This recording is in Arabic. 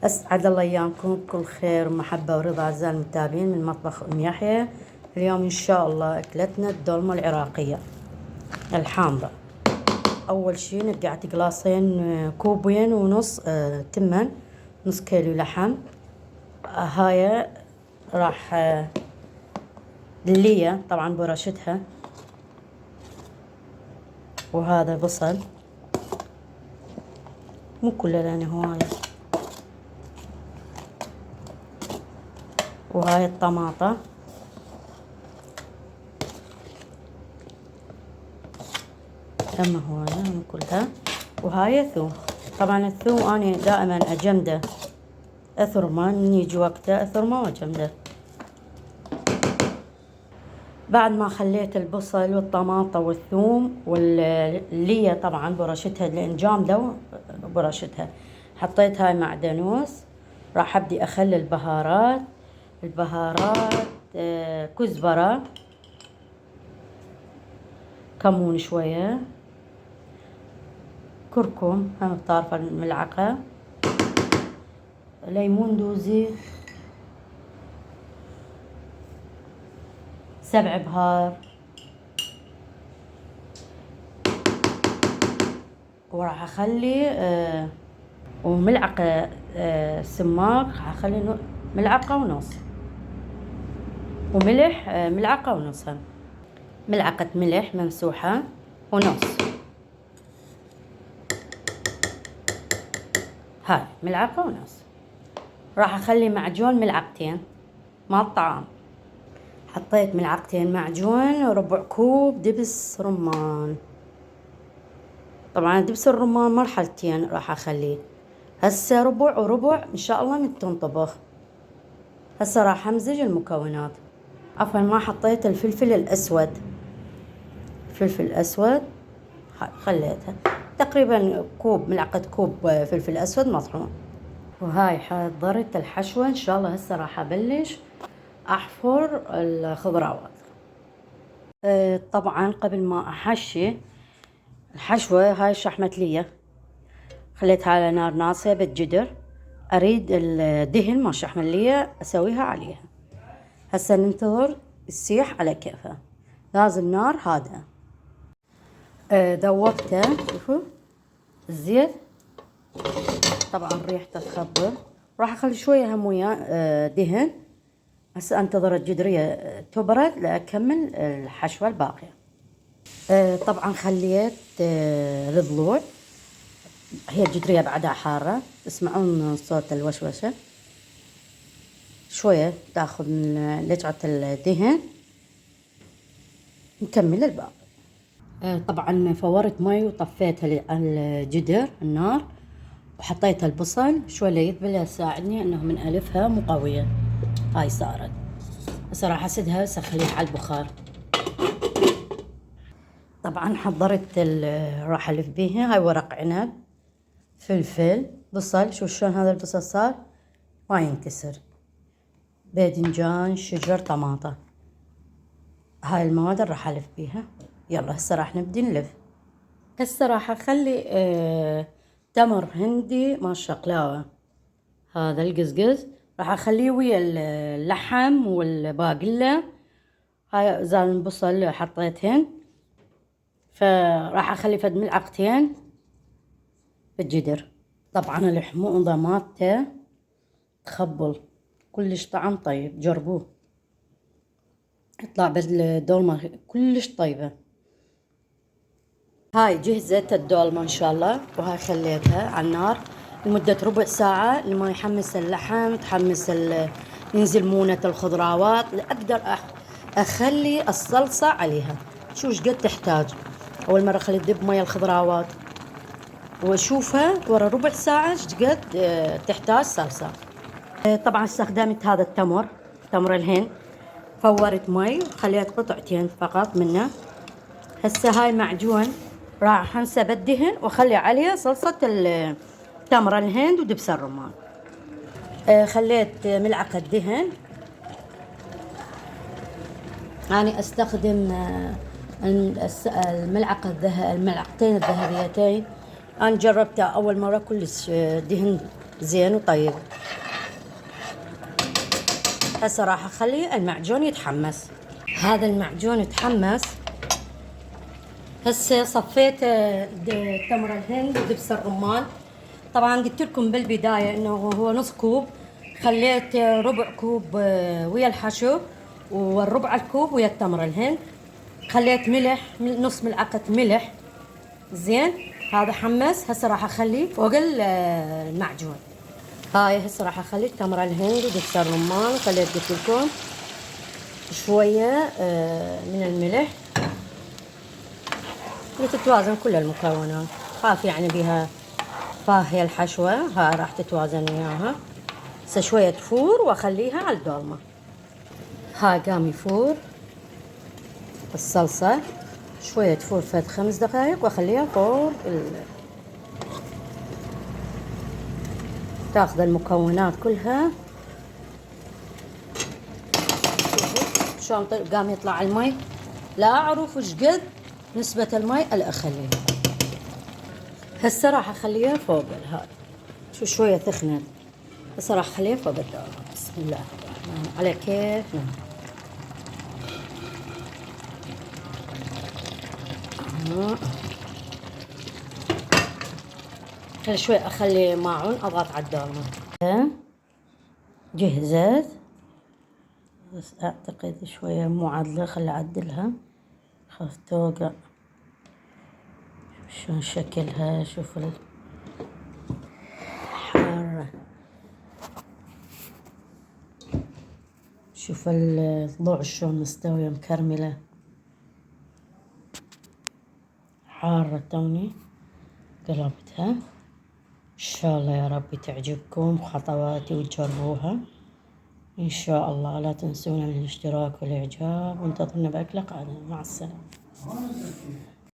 أسعد الله أيامكم بكل خير ومحبة ورضا أعزائي المتابعين من مطبخ أم يحيى. اليوم إن شاء الله أكلتنا الدولمة العراقية الحامرة. أول شي نقعد قلاصين كوبين ونص تمن، نص كيلو لحم. هاي راح للية طبعا برشتها، وهذا بصل مو كله لأنه هواية، وهاي الطماطة، أما هواية مو كلها، وهاي ثوم. طبعا الثوم أنا دائما أجمده أثرمه من يجي وقته، أثرمه وأجمده. بعد ما خليت البصل والطماطة والثوم واللية طبعا برشتها لأن جامدة برشتها، حطيت هاي معدنوس. راح أبدي أخلي البهارات كزبرة، كمون شوية، كركم هم بطارفة الملعقة، ليمون دوزي، 7 بهار، وراح أخلي وملعقة سماق، راح أخلي ملعقة ونص، وملح ملعقة ونص، ملعقة ملح ممسوحة ونص، هاي ملعقة ونص. راح أخلي معجون ملعقتين مال الطعام. حطيت ملعقتين معجون وربع كوب دبس رمان. طبعا دبس الرمان مرحلتين راح أخليه، هسه ربع وربع إن شاء الله من تنطبخ. هسه راح أمزج المكونات. عفوا ما حطيت الفلفل الأسود، الفلفل الأسود خليتها تقريبا كوب، ملعقة كوب فلفل أسود مطحون. وهاي حضرت الحشوة إن شاء الله. هسه راح أبلش أحفر الخضروات. طبعا قبل ما أحشي الحشوة، هاي شحمة لية خليتها على نار ناصية بالجدر. أريد الدهن مال شحمة لية أسويها عليها. هسه ننتظر تسيح على كيفها، لازم نار هادئة. ذوبته، شوفوا الزيت طبعا ريحته تخبر. راح أخلي شوية هم وياه دهن. هسه انتظر الجدرية تبرد لأكمل الحشوة الباقية. طبعا خليت الضلوع، هي الجدرية بعدها حارة، تسمعون صوت الوشوشة. شوية تاخذ من لجعة الدهن، نكمل الباقي. طبعا فورت مي وطفيتها على الجدر النار، وحطيت البصل شوية يذبل يساعدني انه من الفها مو قوية. هاي صارت. هسه راح اسدها، هسه اخليها على البخار. طبعا حضرت راح الف بيها. هاي ورق عنب، فلفل، بصل. شوف شلون هذا البصل صار ما ينكسر، باذنجان، شجر، طماطة. هاي المواد راح الف بيها. يلا هسه راح نبدي نلف. هسه راح اخلي تمر هندي مال شقلاوة، هذا القزقز راح اخليه ويا اللحم والباقلة. هاي زال البصل حطيتهن، فراح اخلي فد ملعقتين بالجدر. طبعا الحموضة مالته تخبل كلش، طعم طيب، جربوه يطلع بالدولمة كلش طيبة. هاي جهزت الدولمة ان شاء الله، وهاي خليتها على النار لمدة ربع ساعة لما يحمس اللحم، تحمس ينزل مونة الخضروات، اقدر اخلي الصلصة عليها. شو ايش قد تحتاج. اول مرة خليت دب مية الخضروات واشوفها ورا ربع ساعة ايش قد تحتاج صلصة. طبعا استخدمت هذا التمر، تمر الهند، فورت مي وخليت قطعتين فقط منه. هسه هاي معجون راح انسب الدهن واخلي عليها صلصة تمر الهند ودبس الرمان. خليت ملعقة دهن. أنا استخدم الملعقتين الذهبيتين. أنا جربتها أول مرة كلش دهن زين وطيب. هسه راح اخلي المعجون يتحمس. هذا المعجون يتحمس. هسه صفيت تمر الهند ودبس الرمان. طبعا قلت لكم بالبدايه انه هو نص كوب، خليت ربع كوب ويا الحشو، والربع الكوب ويا التمر الهند. خليت ملح، نص ملعقه ملح. زين هذا حمس. هسه راح اخليه فوق المعجون. هاي هسه راح اخلي التمر الهند ودبس الرمان، خليت قلت لكم شويه من الملح لتتوازن كل المكونات. خاف يعني بها فاهية الحشوة، هاي راح تتوازن وياها. هسه شوية فور واخليها على الدولمة. هاي قام يفور الصلصة، شوية فور فد 5 دقايق واخليها فوق تاخذ المكونات كلها. شلون قام يطلع المي، لا اعرف وش قد نسبة المي اللي اخليها. هسه راح اخليها فوق هاي، شو شوية ثخنت. هسه راح اخليها فوق الدولمة. بسم الله الرحمن على كيفنا. كل شوي اخلي ماعون اضغط على الدولمة. جهزت، بس اعتقد شوية مو عدلة، خلي اعدلها خاف توقع. شلون شكلها، شوف الحارة، شوف الضوء شلون مستوية مكرملة حارة. توني قلبتها. ان شاء الله يا ربي تعجبكم خطواتي وتجربوها ان شاء الله. لا تنسونا من الاشتراك والاعجاب، وانتظرونا باكلة قادمة. مع السلامة.